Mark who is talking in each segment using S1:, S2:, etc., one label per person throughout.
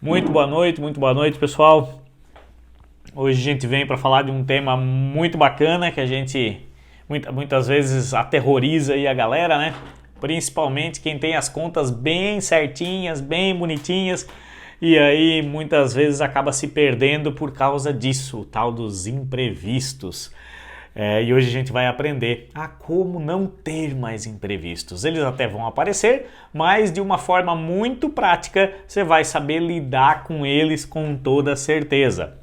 S1: Muito boa noite, pessoal. Hoje a gente vem para falar de um tema muito bacana que a gente muitas vezes aterroriza aí a galera, né? Principalmente quem tem as contas bem certinhas, bem bonitinhas, e aí muitas vezes acaba se perdendo por causa disso, o tal dos imprevistos. E hoje a gente vai aprender a como não ter mais imprevistos. Eles até vão aparecer, mas de uma forma muito prática você vai saber lidar com eles com toda certeza.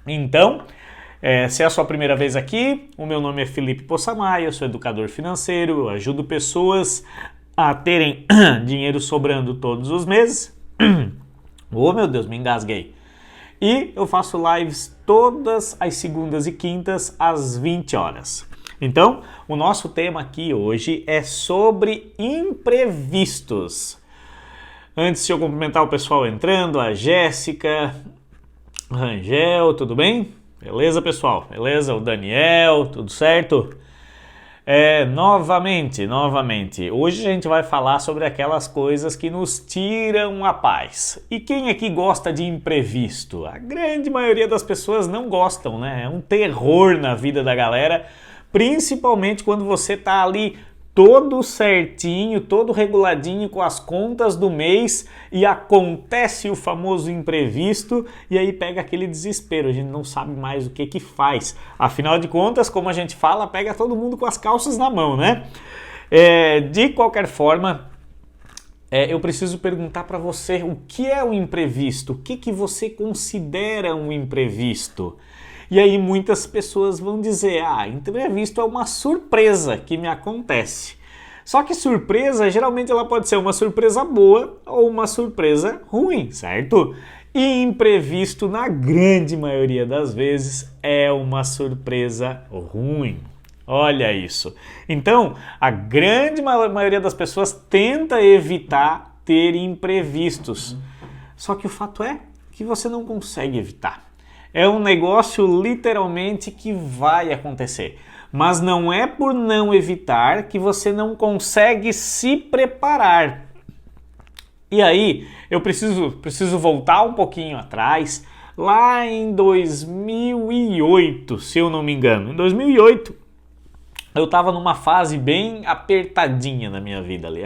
S1: Então, se é a sua primeira vez aqui, o meu nome é Felipe Poçamai, eu sou educador financeiro, eu ajudo pessoas a terem dinheiro sobrando todos os meses. Oh meu Deus, me engasguei. E eu faço lives todas as segundas e quintas às 20 horas. Então, o nosso tema aqui hoje é sobre imprevistos. Antes de eu cumprimentar o pessoal entrando, a Jéssica, Rangel, tudo bem? Beleza, pessoal? Beleza? O Daniel, tudo certo? Novamente, hoje a gente vai falar sobre aquelas coisas que nos tiram a paz. E quem aqui gosta de imprevisto? A grande maioria das pessoas não gostam, né? É um terror na vida da galera, principalmente quando você tá ali todo certinho, todo reguladinho com as contas do mês e acontece o famoso imprevisto e aí pega aquele desespero, a gente não sabe mais o que faz. Afinal de contas, como a gente fala, pega todo mundo com as calças na mão, né? De qualquer forma, eu preciso perguntar para você o que é um imprevisto, o que você considera um imprevisto? E aí muitas pessoas vão dizer, imprevisto é uma surpresa que me acontece. Só que surpresa, geralmente ela pode ser uma surpresa boa ou uma surpresa ruim, certo? E imprevisto, na grande maioria das vezes, é uma surpresa ruim. Olha isso. Então, a grande maioria das pessoas tenta evitar ter imprevistos. Só que o fato é que você não consegue evitar. É um negócio literalmente que vai acontecer. Mas não é por não evitar que você não consegue se preparar. E aí, eu preciso voltar um pouquinho atrás, lá em 2008, se eu não me engano. Em 2008, eu estava numa fase bem apertadinha na minha vida ali.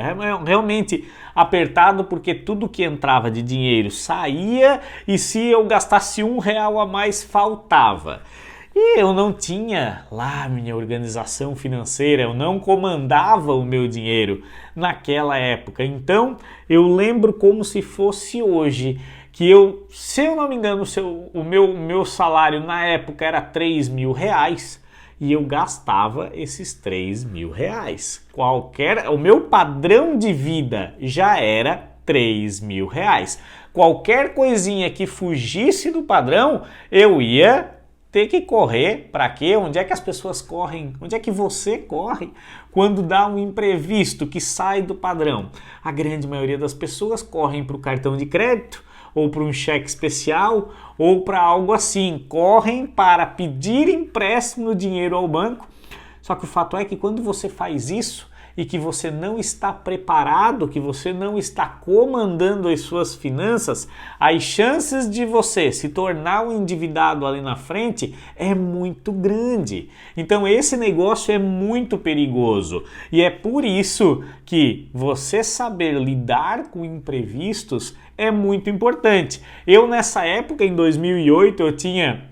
S1: Realmente apertado porque tudo que entrava de dinheiro saía e se eu gastasse R$1 a mais faltava. E eu não tinha lá minha organização financeira, eu não comandava o meu dinheiro naquela época. Então eu lembro como se fosse hoje que se eu não me engano, o meu salário na época era R$3.000. E eu gastava esses R$3.000. O meu padrão de vida já era R$3.000. Qualquer coisinha que fugisse do padrão, eu ia ter que correr. Para quê? Onde é que as pessoas correm? Onde é que você corre quando dá um imprevisto que sai do padrão? A grande maioria das pessoas correm para o cartão de crédito, ou para um cheque especial, ou para algo assim. Correm para pedir empréstimo de dinheiro ao banco. Só que o fato é que quando você faz isso e que você não está preparado, que você não está comandando as suas finanças, as chances de você se tornar um endividado ali na frente é muito grande. Então esse negócio é muito perigoso e é por isso que você saber lidar com imprevistos é muito importante. Eu nessa época, em 2008, eu tinha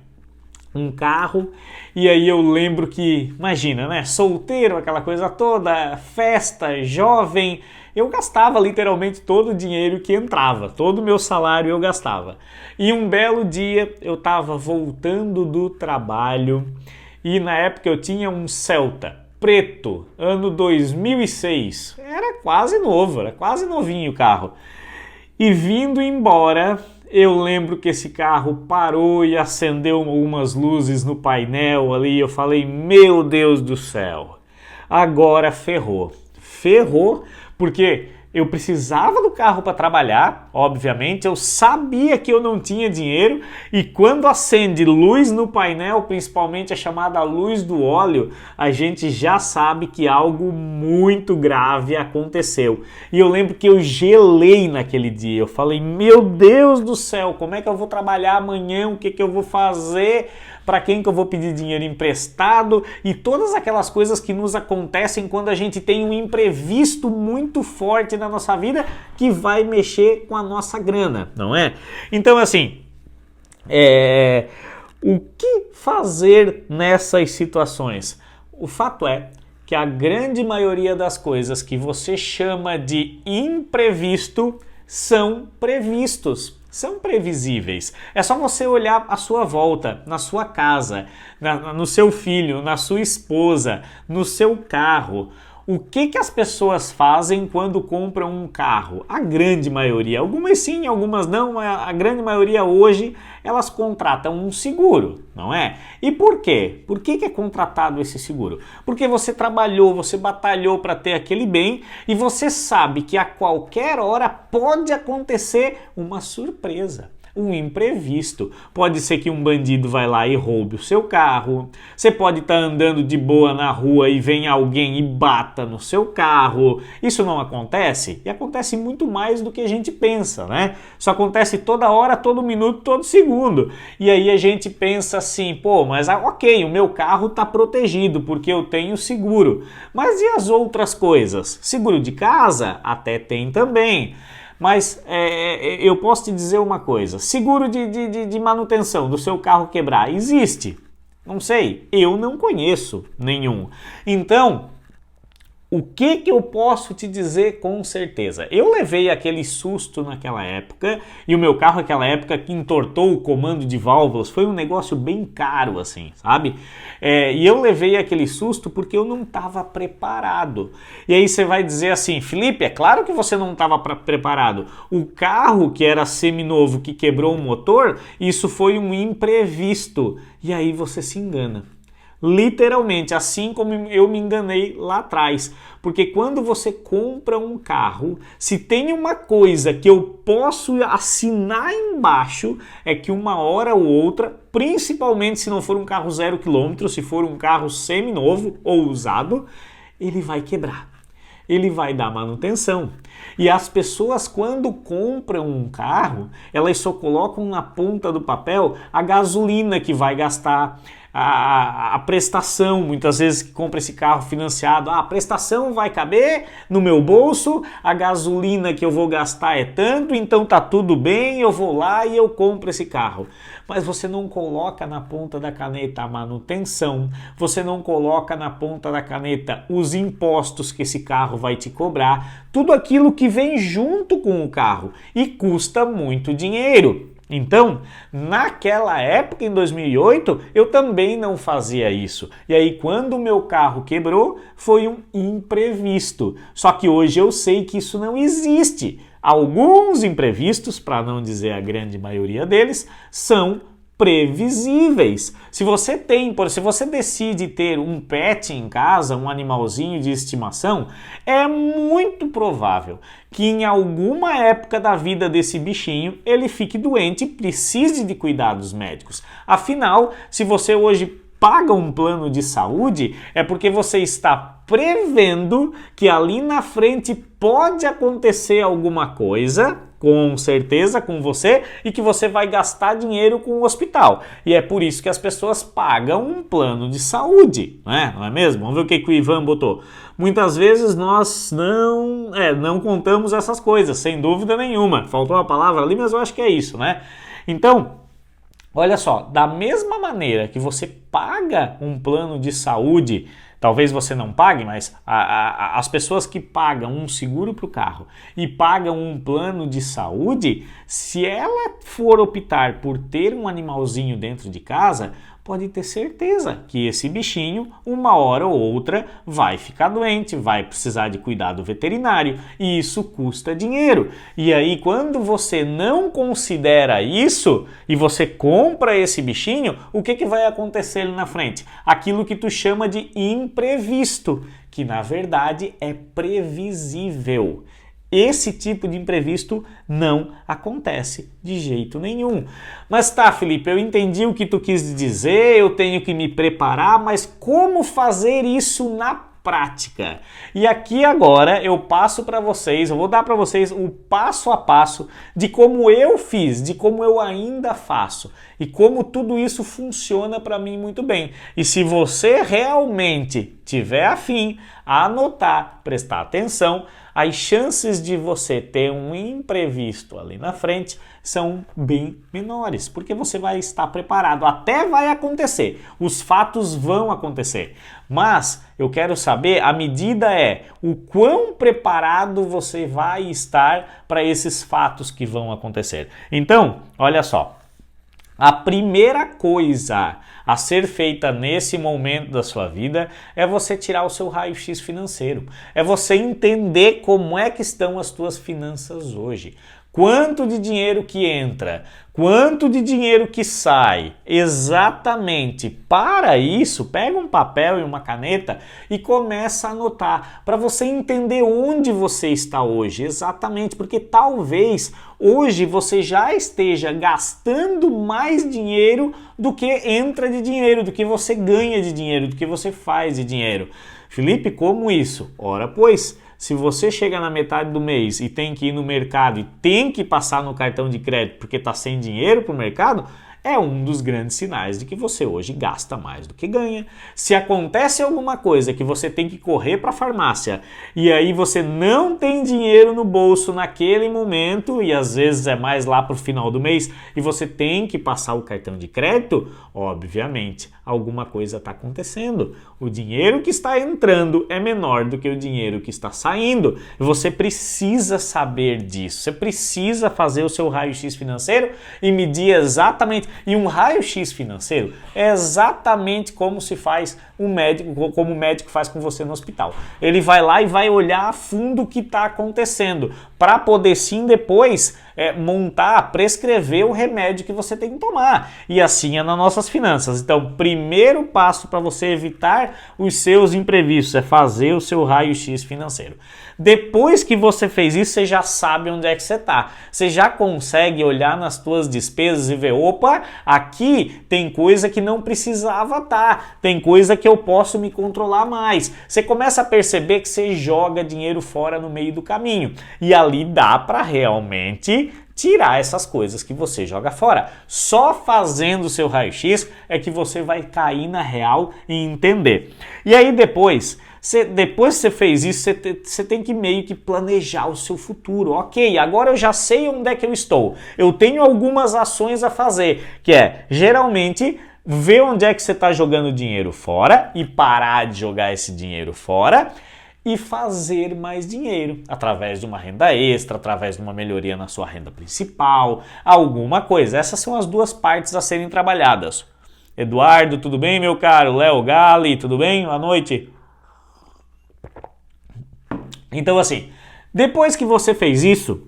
S1: um carro e aí eu lembro que, imagina, né, solteiro, aquela coisa toda, festa, jovem, eu gastava literalmente todo o dinheiro que entrava, todo o meu salário eu gastava. E um belo dia eu estava voltando do trabalho e na época eu tinha um Celta preto, ano 2006, era quase novo, era quase novinho o carro. E vindo embora, eu lembro que esse carro parou e acendeu algumas luzes no painel ali. Eu falei, meu Deus do céu, agora ferrou. Ferrou porque Eu precisava do carro para trabalhar, obviamente, eu sabia que eu não tinha dinheiro e quando acende luz no painel, principalmente a chamada luz do óleo, a gente já sabe que algo muito grave aconteceu. E eu lembro que eu gelei naquele dia, eu falei, meu Deus do céu, como é que eu vou trabalhar amanhã, o que que eu vou fazer? Para quem que eu vou pedir dinheiro emprestado e todas aquelas coisas que nos acontecem quando a gente tem um imprevisto muito forte na nossa vida que vai mexer com a nossa grana, não é? Então, assim, o que fazer nessas situações? O fato é que a grande maioria das coisas que você chama de imprevisto são previstos. São previsíveis. É só você olhar à sua volta, na sua casa, no seu filho, na sua esposa, no seu carro. O que as pessoas fazem quando compram um carro? A grande maioria, algumas sim, algumas não, a grande maioria hoje, elas contratam um seguro, não é? E por quê? Por que é contratado esse seguro? Porque você trabalhou, você batalhou para ter aquele bem e você sabe que a qualquer hora pode acontecer uma surpresa. Um imprevisto. Pode ser que um bandido vai lá e roube o seu carro. Você pode estar andando de boa na rua e vem alguém e bata no seu carro. Isso não acontece? E acontece muito mais do que a gente pensa, né? Isso acontece toda hora, todo minuto, todo segundo. E aí a gente pensa assim, pô, mas ok, o meu carro está protegido porque eu tenho seguro. Mas e as outras coisas? Seguro de casa? Até tem também. Mas eu posso te dizer uma coisa, seguro de manutenção do seu carro quebrar, existe? Não sei, eu não conheço nenhum. Então, o que eu posso te dizer com certeza? Eu levei aquele susto naquela época e o meu carro naquela época que entortou o comando de válvulas, foi um negócio bem caro assim, sabe? E eu levei aquele susto porque eu não estava preparado. E aí você vai dizer assim, Felipe, é claro que você não estava preparado. O carro que era seminovo que quebrou o motor, isso foi um imprevisto. E aí você se engana. Literalmente, assim como eu me enganei lá atrás. Porque quando você compra um carro, se tem uma coisa que eu posso assinar embaixo, é que uma hora ou outra, principalmente se não for um carro 0 km, se for um carro seminovo ou usado, ele vai quebrar. Ele vai dar manutenção. E as pessoas, quando compram um carro, elas só colocam na ponta do papel a gasolina que vai gastar, a prestação, muitas vezes que compra esse carro financiado, a prestação vai caber no meu bolso, a gasolina que eu vou gastar é tanto, então tá tudo bem, eu vou lá e eu compro esse carro. Mas você não coloca na ponta da caneta a manutenção, você não coloca na ponta da caneta os impostos que esse carro vai te cobrar, tudo aquilo que vem junto com o carro e custa muito dinheiro. Então, naquela época, em 2008, eu também não fazia isso. E aí, quando o meu carro quebrou, foi um imprevisto. Só que hoje eu sei que isso não existe. Alguns imprevistos, para não dizer a grande maioria deles, são previsíveis. Se você decide ter um pet em casa, um animalzinho de estimação, é muito provável que em alguma época da vida desse bichinho ele fique doente e precise de cuidados médicos. Afinal, se você hoje paga um plano de saúde, é porque você está prevendo que ali na frente pode acontecer alguma coisa, com certeza, com você, e que você vai gastar dinheiro com o hospital. E é por isso que as pessoas pagam um plano de saúde, não é mesmo? Vamos ver o que o Ivan botou. Muitas vezes nós não contamos essas coisas, sem dúvida nenhuma. Faltou uma palavra ali, mas eu acho que é isso, né? Então, olha só, da mesma maneira que você paga um plano de saúde, talvez você não pague, mas as pessoas que pagam um seguro para o carro e pagam um plano de saúde, se ela for optar por ter um animalzinho dentro de casa, pode ter certeza que esse bichinho, uma hora ou outra, vai ficar doente, vai precisar de cuidado veterinário e isso custa dinheiro. E aí, quando você não considera isso e você compra esse bichinho, o que vai acontecer ali na frente? Aquilo que tu chama de imprevisto, que na verdade é previsível. esse tipo de imprevisto não acontece de jeito nenhum. Mas tá, Felipe, eu entendi o que tu quis dizer, eu tenho que me preparar, mas como fazer isso na prática? E aqui agora eu passo para vocês, eu vou dar para vocês o passo a passo de como eu fiz, de como eu ainda faço e como tudo isso funciona para mim muito bem. E se você realmente tiver afim a anotar, prestar atenção, as chances de você ter um imprevisto ali na frente são bem menores, porque você vai estar preparado. Até vai acontecer, os fatos vão acontecer, mas eu quero saber, a medida é o quão preparado você vai estar para esses fatos que vão acontecer. Então, olha só, a primeira coisa a ser feita nesse momento da sua vida é você tirar o seu raio-x financeiro. É você entender como é que estão as tuas finanças hoje. Quanto de dinheiro que entra, quanto de dinheiro que sai. Exatamente. Para isso, pega um papel e uma caneta e começa a anotar para você entender onde você está hoje. Exatamente, porque talvez hoje você já esteja gastando mais dinheiro do que entra de dinheiro, do que você ganha de dinheiro, do que você faz de dinheiro. Felipe, como isso? Ora, pois, se você chega na metade do mês e tem que ir no mercado e tem que passar no cartão de crédito porque está sem dinheiro para o mercado, é um dos grandes sinais de que você hoje gasta mais do que ganha. Se acontece alguma coisa que você tem que correr para a farmácia e aí você não tem dinheiro no bolso naquele momento e às vezes é mais lá para o final do mês e você tem que passar o cartão de crédito, obviamente alguma coisa está acontecendo. O dinheiro que está entrando é menor do que o dinheiro que está saindo. Você precisa saber disso. Você precisa fazer o seu raio-x financeiro e medir exatamente. E um raio-x financeiro é exatamente como se faz um médico, como o médico faz com você no hospital. Ele vai lá e vai olhar a fundo o que está acontecendo para poder sim depois montar, prescrever o remédio que você tem que tomar. E assim é nas nossas finanças. Então, primeiro passo para você evitar os seus imprevistos é fazer o seu raio-x financeiro. Depois que você fez isso, você já sabe onde é que você está. Você já consegue olhar nas suas despesas e ver, opa, aqui tem coisa que não precisava estar, tem coisa que eu posso me controlar mais. Você começa a perceber que você joga dinheiro fora no meio do caminho. E ali dá para realmente tirar essas coisas que você joga fora. Só fazendo o seu raio-x é que você vai cair na real e entender. E aí depois que você fez isso, você tem que meio que planejar o seu futuro. Ok, agora eu já sei onde é que eu estou. Eu tenho algumas ações a fazer, que é, geralmente, ver onde é que você está jogando dinheiro fora e parar de jogar esse dinheiro fora e fazer mais dinheiro através de uma renda extra, através de uma melhoria na sua renda principal, alguma coisa. Essas são as duas partes a serem trabalhadas. Eduardo, tudo bem, meu caro? Léo Gali, tudo bem? Boa noite. Então, assim, depois que você fez isso,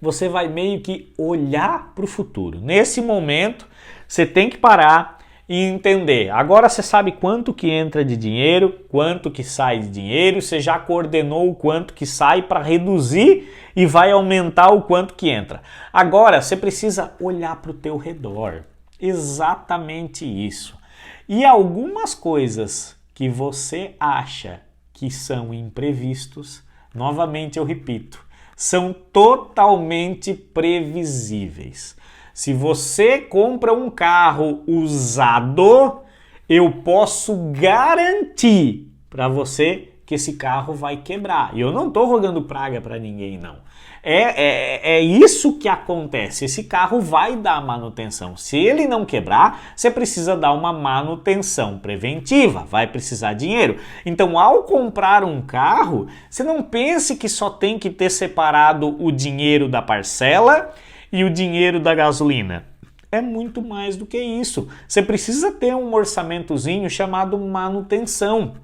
S1: você vai meio que olhar para o futuro. Nesse momento, você tem que parar e entender. Agora você sabe quanto que entra de dinheiro, quanto que sai de dinheiro, você já coordenou o quanto que sai para reduzir e vai aumentar o quanto que entra. Agora você precisa olhar para o teu redor. Exatamente isso. E algumas coisas que você acha que são imprevistos, novamente eu repito, são totalmente previsíveis. Se você compra um carro usado, eu posso garantir para você que esse carro vai quebrar. E eu não estou rogando praga para ninguém, não. É isso que acontece. Esse carro vai dar manutenção. Se ele não quebrar, você precisa dar uma manutenção preventiva. Vai precisar de dinheiro. Então, ao comprar um carro, você não pense que só tem que ter separado o dinheiro da parcela e o dinheiro da gasolina. É muito mais do que isso. Você precisa ter um orçamentozinho chamado manutenção.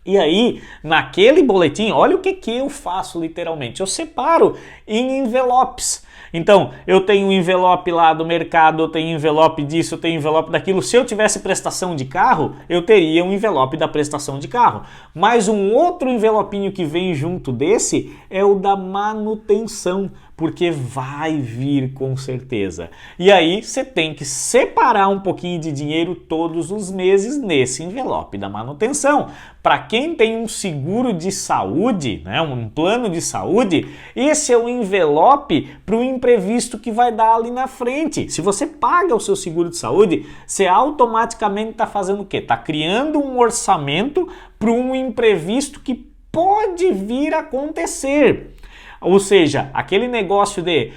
S1: E aí, naquele boletim, olha o que eu faço literalmente. Eu separo em envelopes. Então, eu tenho um envelope lá do mercado, eu tenho envelope disso, eu tenho envelope daquilo. Se eu tivesse prestação de carro, eu teria um envelope da prestação de carro. Mas um outro envelopinho que vem junto desse é o da manutenção, porque vai vir com certeza. E aí você tem que separar um pouquinho de dinheiro todos os meses nesse envelope da manutenção. Para quem tem um seguro de saúde, né, um plano de saúde, esse é o envelope para o imprevisto que vai dar ali na frente. Se você paga o seu seguro de saúde, você automaticamente está fazendo o quê? Está criando um orçamento para um imprevisto que pode vir a acontecer. Ou seja, aquele negócio de,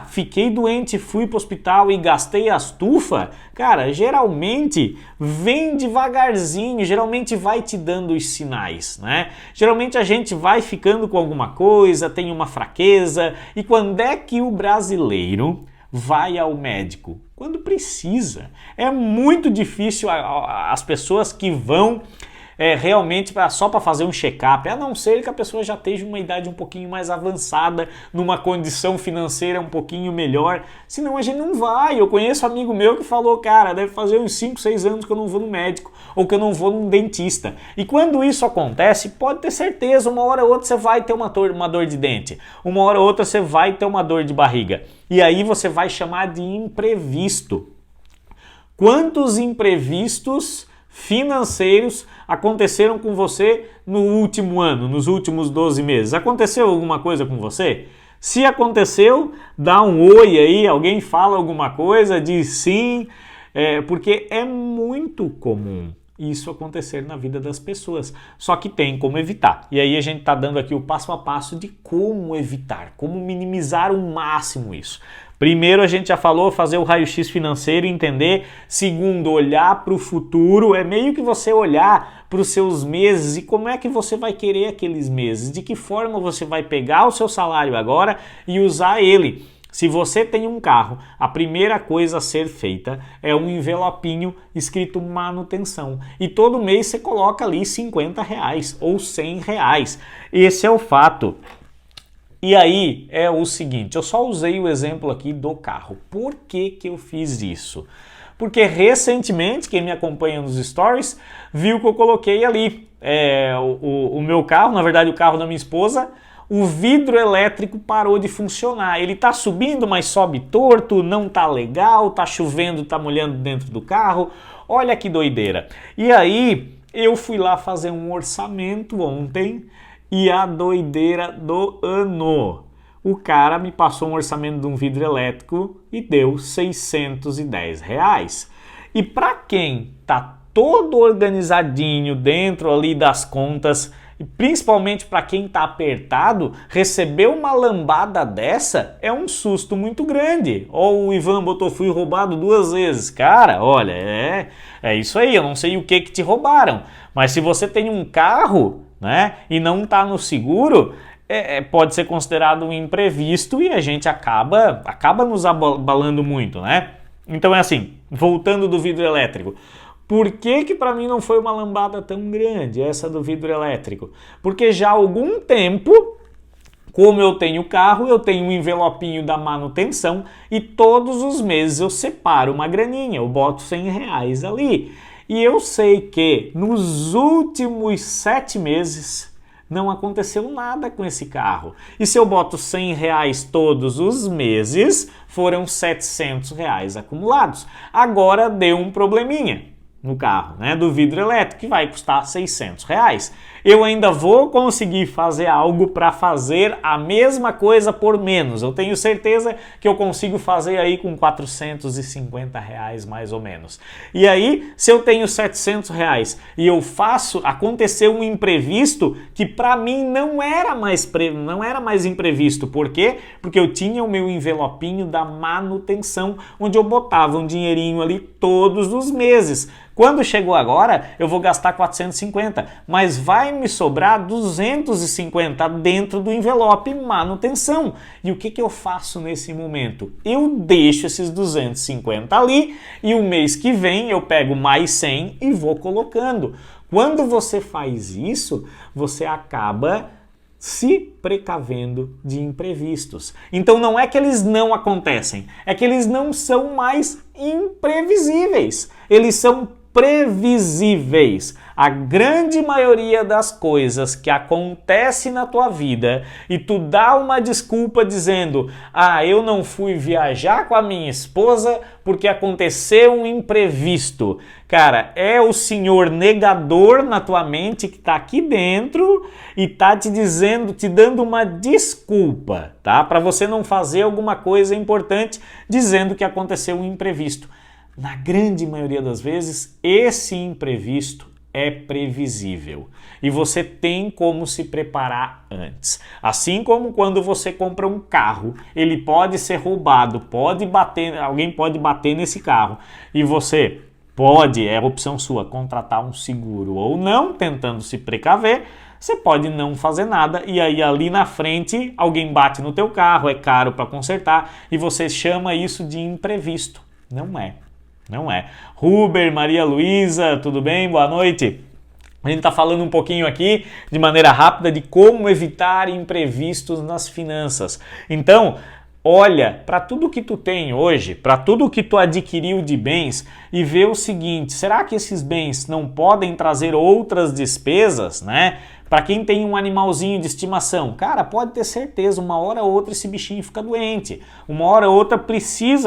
S1: fiquei doente, fui para o hospital e gastei a estufa, cara, geralmente vem devagarzinho, geralmente vai te dando os sinais, né? Geralmente a gente vai ficando com alguma coisa, tem uma fraqueza, e quando é que o brasileiro vai ao médico? Quando precisa. É muito difícil as pessoas que vão realmente só para fazer um check-up, a não ser que a pessoa já esteja uma idade um pouquinho mais avançada, numa condição financeira um pouquinho melhor, senão a gente não vai. Eu conheço um amigo meu que falou, cara, deve fazer uns 5, 6 anos que eu não vou no médico, ou que eu não vou num dentista. E quando isso acontece, pode ter certeza, uma hora ou outra você vai ter uma dor de dente, uma hora ou outra você vai ter uma dor de barriga, e aí você vai chamar de imprevisto. Quantos imprevistos financeiros aconteceram com você no último ano, nos últimos 12 meses? Aconteceu alguma coisa com você? Se aconteceu, dá um oi aí, alguém fala alguma coisa, diz sim, porque é muito comum isso acontecer na vida das pessoas, só que tem como evitar. E aí a gente está dando aqui o passo a passo de como evitar, como minimizar ao máximo isso. Primeiro, a gente já falou, fazer o raio-x financeiro e entender. Segundo, olhar para o futuro. É meio que você olhar para os seus meses e como é que você vai querer aqueles meses. De que forma você vai pegar o seu salário agora e usar ele. Se você tem um carro, a primeira coisa a ser feita é um envelopinho escrito manutenção. E todo mês você coloca ali R$50 ou R$100. Esse é o fato. E aí é o seguinte, eu só usei o exemplo aqui do carro. Por que que eu fiz isso? Porque recentemente, quem me acompanha nos stories, viu que eu coloquei ali o meu carro, na verdade o carro da minha esposa, o vidro elétrico parou de funcionar. Ele tá subindo, mas sobe torto, não tá legal, tá chovendo, tá molhando dentro do carro. Olha que doideira. E aí eu fui lá fazer um orçamento ontem, e a doideira do ano. O cara me passou um orçamento de um vidro elétrico e deu R$610. E para quem tá todo organizadinho dentro ali das contas, e principalmente para quem tá apertado, receber uma lambada dessa é um susto muito grande. Ó, o Ivan botou, fui roubado 2 vezes. Cara, olha, é isso aí, eu não sei o que te roubaram. Mas se você tem um carro, né, e não está no seguro, pode ser considerado um imprevisto e a gente acaba nos abalando muito, né? Então é assim, voltando do vidro elétrico. Por que para mim não foi uma lambada tão grande essa do vidro elétrico? Porque já há algum tempo, como eu tenho carro, eu tenho um envelopinho da manutenção e todos os meses eu separo uma graninha, eu boto R$100 ali. E eu sei que nos últimos 7 meses não aconteceu nada com esse carro. E se eu boto R$100 todos os meses, foram R$700 acumulados. Agora deu um probleminha no carro, né, do vidro elétrico, que vai custar R$600. Eu ainda vou conseguir fazer algo para fazer a mesma coisa por menos. Eu tenho certeza que eu consigo fazer aí com R$450 mais ou menos. E aí, se eu tenho R$700 e eu faço acontecer um imprevisto que para mim não era mais imprevisto. Por quê? Porque eu tinha o meu envelopinho da manutenção, onde eu botava um dinheirinho ali todos os meses. Quando chegou agora, eu vou gastar 450, mas vai me sobrar 250 dentro do envelope manutenção. E o que eu faço nesse momento? Eu deixo esses 250 ali e o mês que vem eu pego mais 100 e vou colocando. Quando você faz isso, você acaba se precavendo de imprevistos. Então não é que eles não acontecem, é que eles não são mais imprevisíveis, eles são previsíveis. A grande maioria das coisas que acontecem na tua vida e tu dá uma desculpa dizendo: eu não fui viajar com a minha esposa porque aconteceu um imprevisto. Cara, é o senhor negador na tua mente que tá aqui dentro e tá te dizendo, te dando uma desculpa, tá? Para você não fazer alguma coisa importante dizendo que aconteceu um imprevisto. Na grande maioria das vezes, esse imprevisto é previsível e você tem como se preparar antes. Assim como quando você compra um carro, ele pode ser roubado, pode bater, alguém pode bater nesse carro e você pode, é opção sua, contratar um seguro ou não, tentando se precaver. Você pode não fazer nada e aí ali na frente alguém bate no teu carro, é caro para consertar e você chama isso de imprevisto. Não é. Não é. Ruber, Maria Luísa, tudo bem? Boa noite. A gente está falando um pouquinho aqui, de maneira rápida, de como evitar imprevistos nas finanças. Então, olha para tudo que tu tem hoje, para tudo que tu adquiriu de bens e vê o seguinte: será que esses bens não podem trazer outras despesas, né? Para quem tem um animalzinho de estimação, cara, pode ter certeza, uma hora ou outra esse bichinho fica doente, uma hora ou outra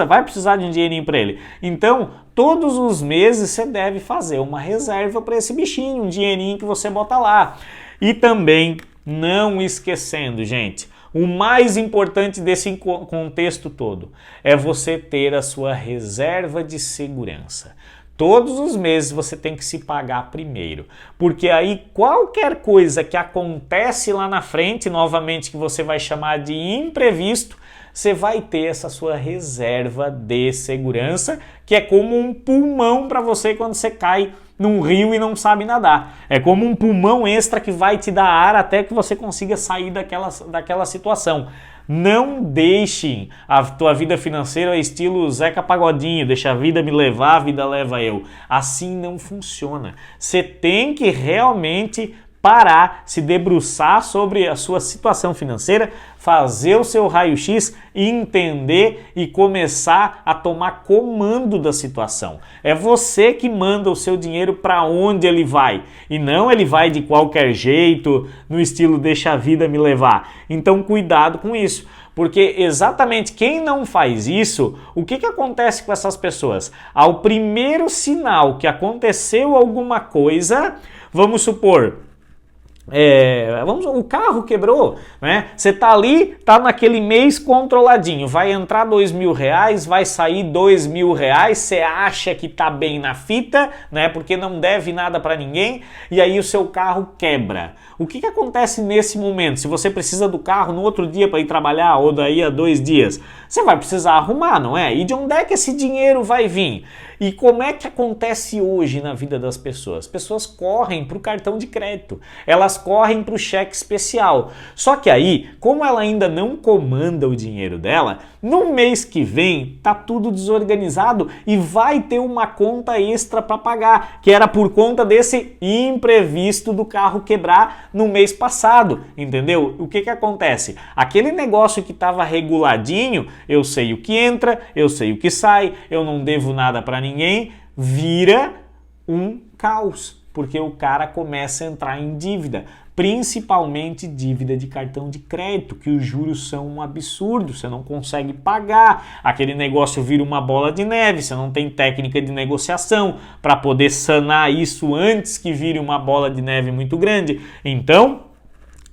S1: vai precisar de um dinheirinho para ele. Então, todos os meses você deve fazer uma reserva para esse bichinho, um dinheirinho que você bota lá. E também, não esquecendo, gente, o mais importante desse contexto todo é você ter a sua reserva de segurança. Todos os meses você tem que se pagar primeiro, porque aí qualquer coisa que acontece lá na frente, novamente que você vai chamar de imprevisto, você vai ter essa sua reserva de segurança, que é como um pulmão para você quando você cai num rio e não sabe nadar. É como um pulmão extra que vai te dar ar até que você consiga sair daquela situação. Não deixem a tua vida financeira estilo Zeca Pagodinho, deixa a vida me levar, a vida leva eu. Assim não funciona. Você tem que realmente parar, se debruçar sobre a sua situação financeira, fazer o seu raio-x, entender e começar a tomar comando da situação. É você que manda o seu dinheiro para onde ele vai e não ele vai de qualquer jeito, no estilo deixa a vida me levar. Então cuidado com isso. Porque exatamente quem não faz isso, o que acontece com essas pessoas? Ao primeiro sinal que aconteceu alguma coisa, vamos supor, o carro quebrou, né? Você tá ali, tá naquele mês controladinho, vai entrar R$2.000, vai sair R$2.000, você acha que tá bem na fita, né? Porque não deve nada para ninguém, e aí o seu carro quebra. O que acontece nesse momento? Se você precisa do carro no outro dia para ir trabalhar ou daí a 2 dias, você vai precisar arrumar, não é? E de onde é que esse dinheiro vai vir? E como é que acontece hoje na vida das pessoas? As pessoas correm para o cartão de crédito, elas correm para o cheque especial. Só que aí, como ela ainda não comanda o dinheiro dela, no mês que vem tá tudo desorganizado e vai ter uma conta extra para pagar, que era por conta desse imprevisto do carro quebrar no mês passado, entendeu? O que acontece? Aquele negócio que estava reguladinho, eu sei o que entra, eu sei o que sai, eu não devo nada para ninguém, vira um caos, porque o cara começa a entrar em dívida, principalmente dívida de cartão de crédito, que os juros são um absurdo, você não consegue pagar, aquele negócio vira uma bola de neve, você não tem técnica de negociação para poder sanar isso antes que vire uma bola de neve muito grande. Então,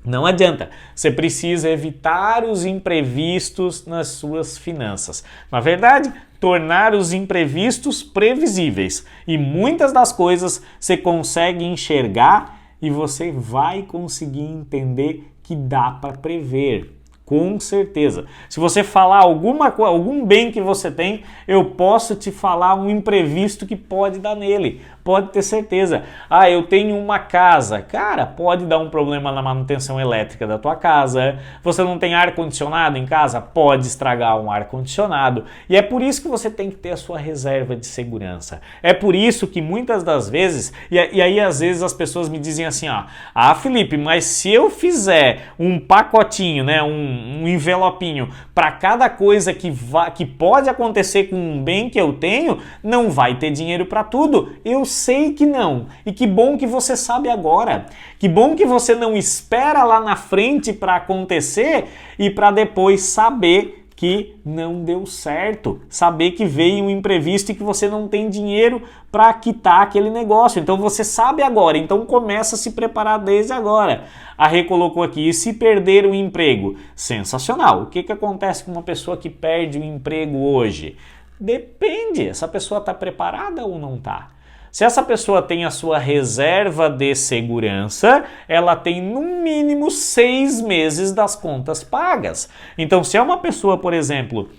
S1: não adianta, você precisa evitar os imprevistos nas suas finanças. Na verdade, tornar os imprevistos previsíveis. E muitas das coisas você consegue enxergar e você vai conseguir entender que dá para prever. Com certeza. Se você falar algum bem que você tem, eu posso te falar um imprevisto que pode dar nele. pode ter certeza. Ah, eu tenho uma casa. Cara, pode dar um problema na manutenção elétrica da tua casa. Você não tem ar-condicionado em casa? Pode estragar um ar-condicionado. E é por isso que você tem que ter a sua reserva de segurança. É por isso que muitas das vezes, e aí às vezes as pessoas me dizem assim, ó, ah, Felipe, mas se eu fizer um pacotinho, né, um envelopinho para cada coisa que pode acontecer com um bem que eu tenho, não vai ter dinheiro para tudo. Eu sei que não. E que bom que você sabe agora. Que bom que você não espera lá na frente para acontecer e para depois saber que não deu certo, saber que veio um imprevisto e que você não tem dinheiro para quitar aquele negócio. Então você sabe agora, então começa a se preparar desde agora. A Rê colocou aqui, e se perder o emprego? Sensacional. O que acontece com uma pessoa que perde o emprego hoje? Depende, essa pessoa está preparada ou não está? Se essa pessoa tem a sua reserva de segurança, ela tem no mínimo 6 meses das contas pagas. Então, se é uma pessoa, por exemplo,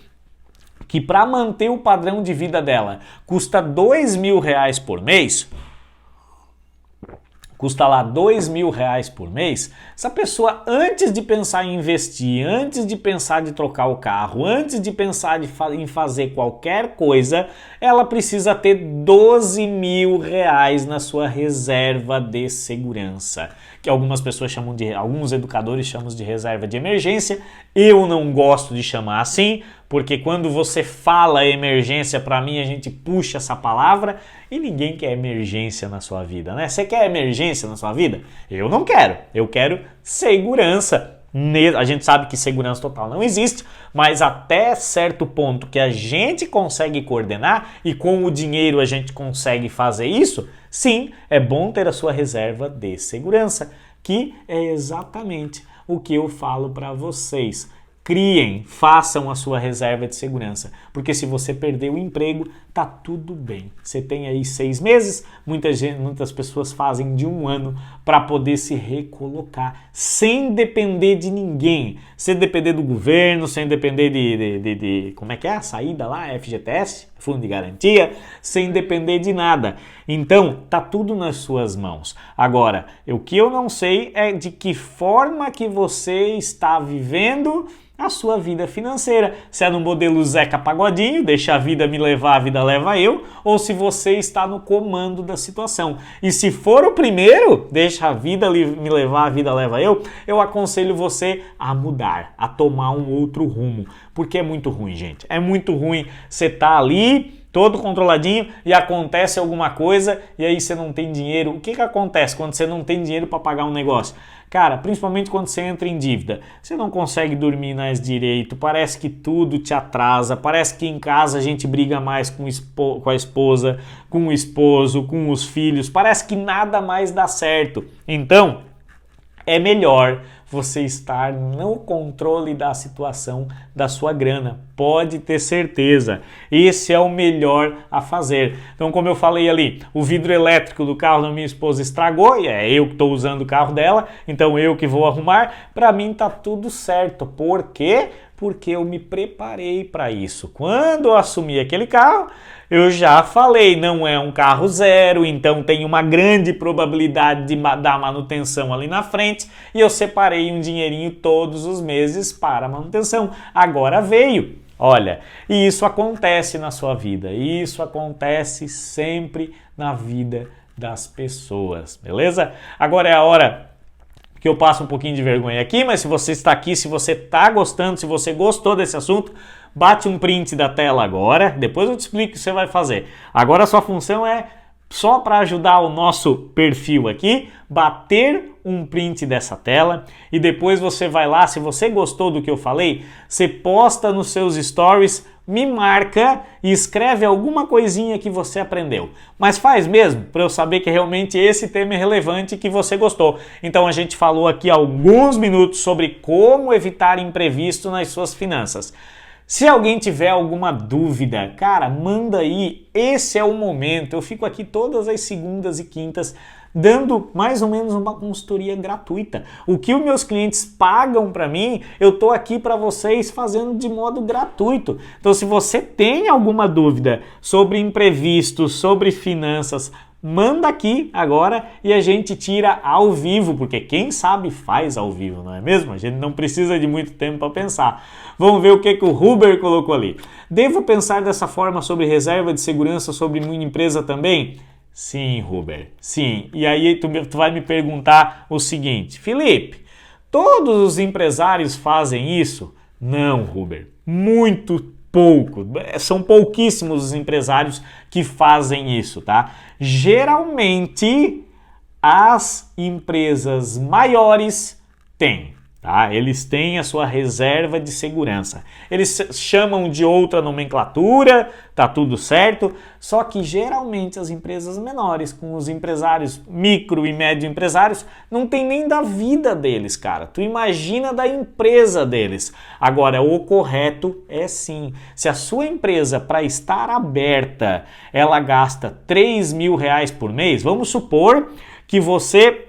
S1: que para manter o padrão de vida dela custa R$2.000 por mês, custa lá R$2.000 por mês, essa pessoa, antes de pensar em investir, antes de pensar de trocar o carro, antes de pensar em fazer qualquer coisa, ela precisa ter R$12.000 na sua reserva de segurança, que algumas pessoas chamam alguns educadores chamam de reserva de emergência. Eu não gosto de chamar assim, porque quando você fala emergência, para mim a gente puxa essa palavra e ninguém quer emergência na sua vida, né? Você quer emergência na sua vida? Eu não quero. Eu quero segurança. A gente sabe que segurança total não existe, mas até certo ponto que a gente consegue coordenar e com o dinheiro a gente consegue fazer isso, sim, é bom ter a sua reserva de segurança, que é exatamente o que eu falo para vocês. Criem, façam a sua reserva de segurança, porque se você perder o emprego, tá tudo bem. Você tem aí 6 meses, muitas pessoas fazem de 1 ano para poder se recolocar, sem depender de ninguém, sem depender do governo, sem depender de como é que é a saída lá, FGTS, Fundo de Garantia, sem depender de nada. Então, tá tudo nas suas mãos. Agora, o que eu não sei é de que forma que você está vivendo a sua vida financeira. Se é no modelo Zeca Pagodinho, deixa a vida me levar, a vida leva eu, ou se você está no comando da situação. E se for o primeiro, deixa a vida me levar, a vida leva eu aconselho você a mudar, a tomar um outro rumo, porque é muito ruim, gente. É muito ruim você estar ali todo controladinho e acontece alguma coisa e aí você não tem dinheiro. O que acontece quando você não tem dinheiro para pagar um negócio? Cara, principalmente quando você entra em dívida, você não consegue dormir mais direito, parece que tudo te atrasa, parece que em casa a gente briga mais com a esposa, com o esposo, com os filhos, parece que nada mais dá certo. Então, é melhor você estar no controle da situação da sua grana. Pode ter certeza. Esse é o melhor a fazer. Então, como eu falei ali, o vidro elétrico do carro da minha esposa estragou e é eu que estou usando o carro dela, então eu que vou arrumar. Para mim tá tudo certo. Por quê? Porque eu me preparei para isso. Quando eu assumi aquele carro, eu já falei, não é um carro zero, então tem uma grande probabilidade de dar manutenção ali na frente e eu separei um dinheirinho todos os meses para manutenção. Agora veio. Olha, e isso acontece na sua vida, isso acontece sempre na vida das pessoas, beleza? Agora é a hora que eu passo um pouquinho de vergonha aqui, mas se você está aqui, se você está gostando, se você gostou desse assunto, bate um print da tela agora, depois eu te explico o que você vai fazer. Agora a sua função é, só para ajudar o nosso perfil aqui, bater um print dessa tela e depois você vai lá, se você gostou do que eu falei, você posta nos seus stories, me marca e escreve alguma coisinha que você aprendeu. Mas faz mesmo, para eu saber que realmente esse tema é relevante e que você gostou. Então a gente falou aqui alguns minutos sobre como evitar imprevisto nas suas finanças. Se alguém tiver alguma dúvida, cara, manda aí, esse é o momento. Eu fico aqui todas as segundas e quintas dando mais ou menos uma consultoria gratuita. O que os meus clientes pagam para mim, eu tô aqui para vocês fazendo de modo gratuito. Então, se você tem alguma dúvida sobre imprevistos, sobre finanças, manda aqui agora e a gente tira ao vivo, porque quem sabe faz ao vivo, não é mesmo? A gente não precisa de muito tempo para pensar. Vamos ver o que o Huber colocou ali. Devo pensar dessa forma sobre reserva de segurança sobre minha empresa também? Sim, Huber, sim. E aí tu vai me perguntar o seguinte, Felipe, todos os empresários fazem isso? Não, Huber, muito pouco. São pouquíssimos os empresários que fazem isso, tá? Geralmente, as empresas maiores têm. Tá? Eles têm a sua reserva de segurança. Eles chamam de outra nomenclatura, tá tudo certo, só que geralmente as empresas menores, com os empresários micro e médio empresários, não tem nem da vida deles, cara. Tu imagina da empresa deles. Agora, o correto é sim. Se a sua empresa, para estar aberta, ela gasta R$3.000 por mês, vamos supor que você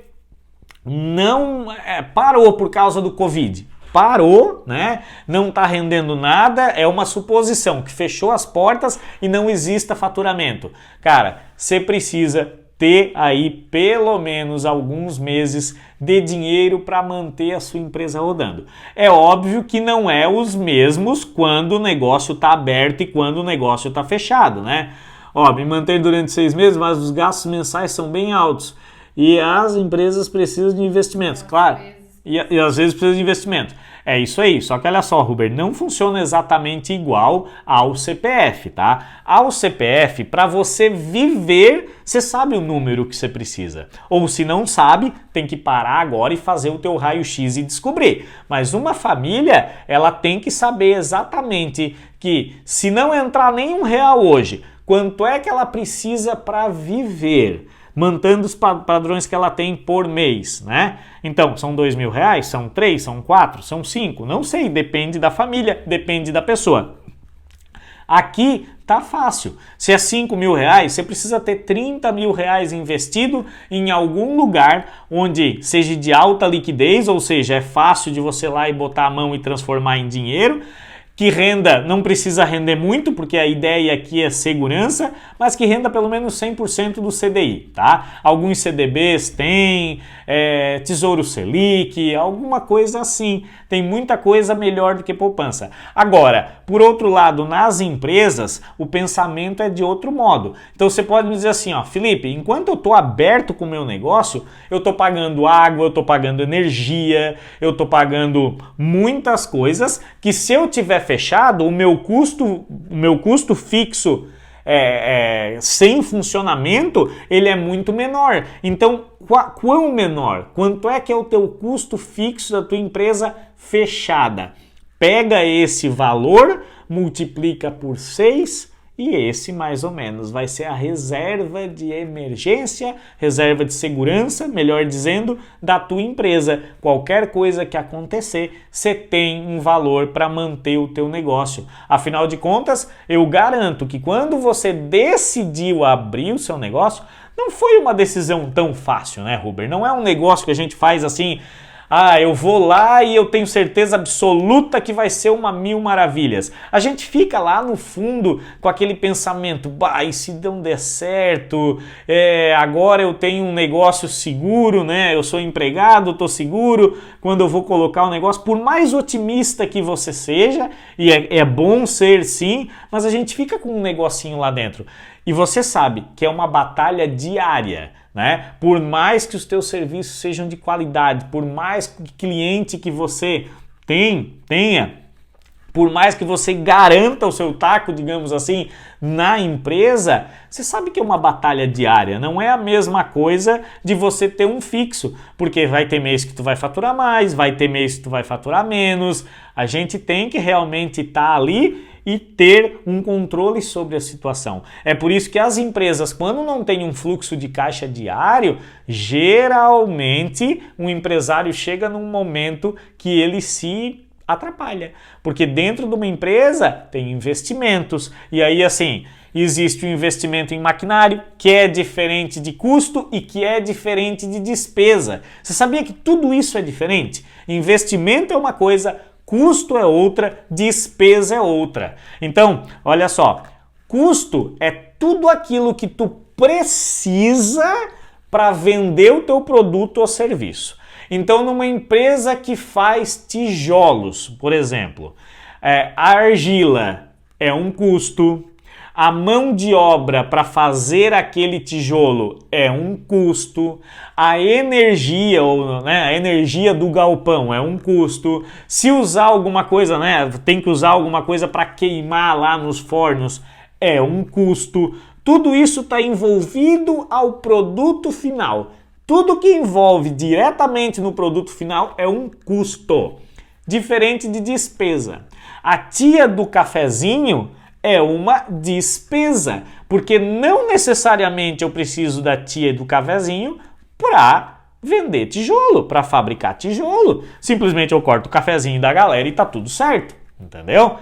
S1: não parou por causa do Covid. Parou, né? Não está rendendo nada, é uma suposição que fechou as portas e não exista faturamento. Cara, você precisa ter aí pelo menos alguns meses de dinheiro para manter a sua empresa rodando. É óbvio que não é os mesmos quando o negócio está aberto e quando o negócio está fechado, né? Ó, me manter durante 6 meses, mas os gastos mensais são bem altos. E as empresas precisam de investimentos, claro. E às vezes precisam de investimento. É isso aí. Só que olha só, Huber, não funciona exatamente igual ao CPF, tá? Ao CPF, para você viver, você sabe o número que você precisa. Ou se não sabe, tem que parar agora e fazer o teu raio-x e descobrir. Mas uma família, ela tem que saber exatamente que se não entrar nenhum real hoje, quanto é que ela precisa para viver, mantendo os padrões que ela tem por mês, né? Então, são R$2.000? São 3? São 4? São 5? Não sei, depende da família, depende da pessoa. Aqui tá fácil. Se é R$5.000, você precisa ter R$30.000 investido em algum lugar onde seja de alta liquidez, ou seja, é fácil de você ir lá e botar a mão e transformar em dinheiro, que renda, não precisa render muito, porque a ideia aqui é segurança, mas que renda pelo menos 100% do CDI, tá? Alguns CDBs têm, Tesouro Selic, alguma coisa assim. Tem muita coisa melhor do que poupança. Agora, por outro lado, nas empresas, o pensamento é de outro modo. Então você pode me dizer assim, ó, Felipe, enquanto eu estou aberto com o meu negócio, eu estou pagando água, eu estou pagando energia, eu estou pagando muitas coisas que se eu tiver fechado, o meu custo fixo sem funcionamento, ele é muito menor. Então, quão menor? Quanto é que é o teu custo fixo da tua empresa fechada? Pega esse valor, multiplica por 6 e esse mais ou menos vai ser a reserva de emergência, reserva de segurança, melhor dizendo, da tua empresa. Qualquer coisa que acontecer, você tem um valor para manter o teu negócio. Afinal de contas, eu garanto que quando você decidiu abrir o seu negócio, não foi uma decisão tão fácil, né, Huber? Não é um negócio que a gente faz assim, eu vou lá e eu tenho certeza absoluta que vai ser uma mil maravilhas. A gente fica lá no fundo com aquele pensamento, e se não der certo, agora eu tenho um negócio seguro, né? Eu sou empregado, estou seguro quando eu vou colocar o negócio. Por mais otimista que você seja, e é bom ser sim, mas a gente fica com um negocinho lá dentro. E você sabe que é uma batalha diária, né? Por mais que os teus serviços sejam de qualidade, por mais cliente que você tenha, por mais que você garanta o seu taco, digamos assim, na empresa, você sabe que é uma batalha diária. Não é a mesma coisa de você ter um fixo, porque vai ter mês que tu vai faturar mais, vai ter mês que tu vai faturar menos. A gente tem que realmente estar ali e ter um controle sobre a situação. É por isso que as empresas, quando não tem um fluxo de caixa diário, geralmente um empresário chega num momento que ele se atrapalha. Porque dentro de uma empresa tem investimentos, e aí assim, existe o investimento em maquinário, que é diferente de custo e que é diferente de despesa. Você sabia que tudo isso é diferente? Investimento é uma coisa, custo é outra, despesa é outra. Então, olha só, custo é tudo aquilo que tu precisa para vender o teu produto ou serviço. Então, numa empresa que faz tijolos, por exemplo, a argila é um custo, a mão de obra para fazer aquele tijolo é um custo, a energia, a energia do galpão é um custo, se usar alguma coisa, tem que usar alguma coisa para queimar lá nos fornos, é um custo. Tudo isso está envolvido ao produto final. Tudo que envolve diretamente no produto final é um custo, diferente de despesa. A tia do cafezinho é uma despesa, porque não necessariamente eu preciso da tia do cafezinho para vender tijolo, para fabricar tijolo. Simplesmente eu corto o cafezinho da galera e tá tudo certo, entendeu?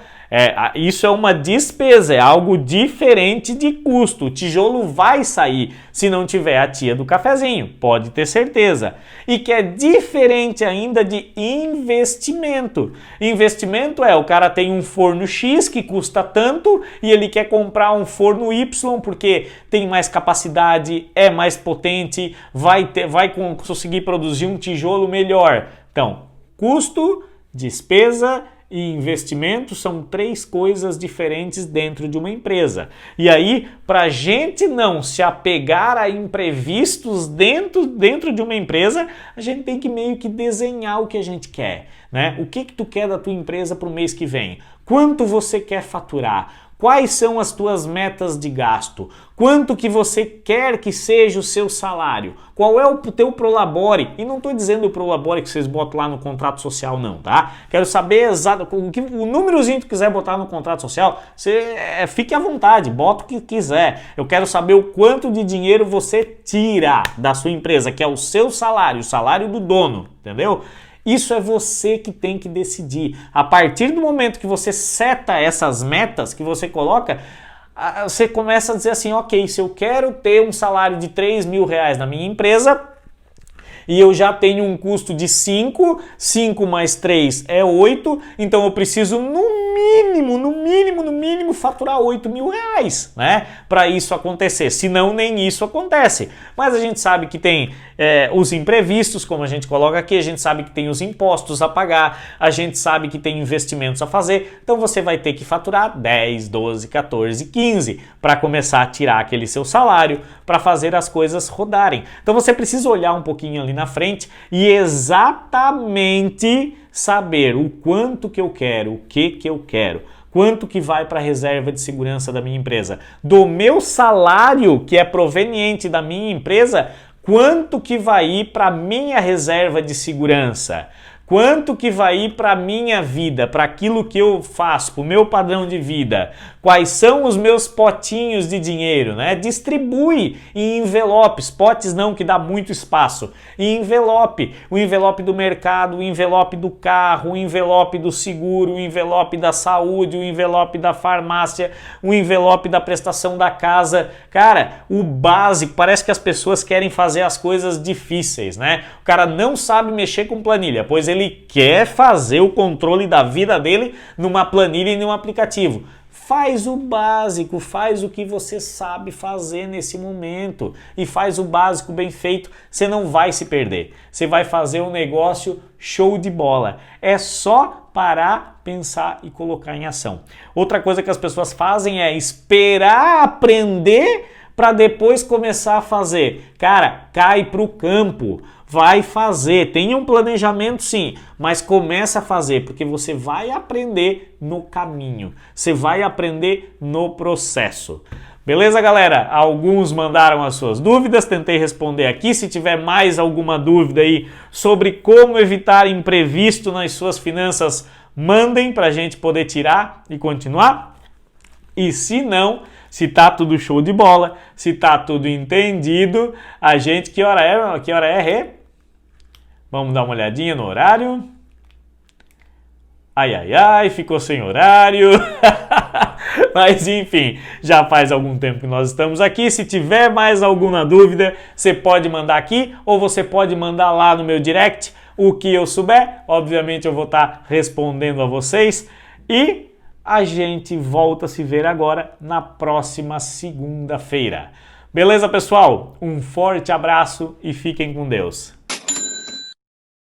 S1: Isso é uma despesa, é algo diferente de custo. O tijolo vai sair se não tiver a tia do cafezinho, pode ter certeza. E que é diferente ainda de investimento. Investimento o cara tem um forno X que custa tanto e ele quer comprar um forno Y porque tem mais capacidade, é mais potente, vai conseguir produzir um tijolo melhor. Então, custo, despesa e investimento são 3 coisas diferentes dentro de uma empresa. E aí, para a gente não se apegar a imprevistos dentro de uma empresa, a gente tem que meio que desenhar o que a gente quer, né? O que tu quer da tua empresa para o mês que vem? Quanto você quer faturar? Quais são as tuas metas de gasto? Quanto que você quer que seja o seu salário? Qual é o teu Prolabore? E não estou dizendo o Prolabore que vocês botam lá no contrato social não, tá? Quero saber exato o númerozinho que tu quiser botar no contrato social, você fique à vontade, bota o que quiser. Eu quero saber o quanto de dinheiro você tira da sua empresa, que é o seu salário, o salário do dono, entendeu? Isso é você que tem que decidir. A partir do momento que você seta essas metas, que você coloca, você começa a dizer assim, ok, se eu quero ter um salário de 3 mil reais na minha empresa e eu já tenho um custo de 5 mais 3 é 8, então eu preciso no mínimo faturar 8 mil reais, né? Para isso acontecer, senão nem isso acontece. Mas a gente sabe que tem os imprevistos, como a gente coloca aqui, a gente sabe que tem os impostos a pagar, a gente sabe que tem investimentos a fazer, então você vai ter que faturar 10, 12, 14, 15 para começar a tirar aquele seu salário, para fazer as coisas rodarem. Então você precisa olhar um pouquinho ali na frente e exatamente saber o quanto que eu quero, o que eu quero, quanto que vai para a reserva de segurança da minha empresa, do meu salário que é proveniente da minha empresa, quanto que vai ir para a minha reserva de segurança, quanto que vai ir para a minha vida, para aquilo que eu faço, para o meu padrão de vida, quais são os meus potinhos de dinheiro, né? Distribui em envelopes, potes não, que dá muito espaço, em envelope, o envelope do mercado, o envelope do carro, o envelope do seguro, o envelope da saúde, o envelope da farmácia, o envelope da prestação da casa. Cara, o básico, parece que as pessoas querem fazer as coisas difíceis, né? O cara não sabe mexer com planilha, pois ele quer fazer o controle da vida dele numa planilha e num aplicativo. Faz o básico, faz o que você sabe fazer nesse momento e faz o básico bem feito, você não vai se perder. Você vai fazer um negócio show de bola. É só parar, pensar e colocar em ação. Outra coisa que as pessoas fazem é esperar aprender para depois começar a fazer. Cara, cai pro campo. Vai fazer, tem um planejamento sim, mas começa a fazer, porque você vai aprender no caminho, você vai aprender no processo. Beleza, galera? Alguns mandaram as suas dúvidas, tentei responder aqui. Se tiver mais alguma dúvida aí sobre como evitar imprevisto nas suas finanças, mandem para a gente poder tirar e continuar. E se não, se tá tudo show de bola, se tá tudo entendido, a gente, que hora é? Que hora é, Rê? Vamos dar uma olhadinha no horário. Ai, ficou sem horário. Mas enfim, já faz algum tempo que nós estamos aqui. Se tiver mais alguma dúvida, você pode mandar aqui ou você pode mandar lá no meu direct o que eu souber. Obviamente eu vou estar respondendo a vocês. E a gente volta a se ver agora na próxima segunda-feira. Beleza, pessoal? Um forte abraço e fiquem com Deus.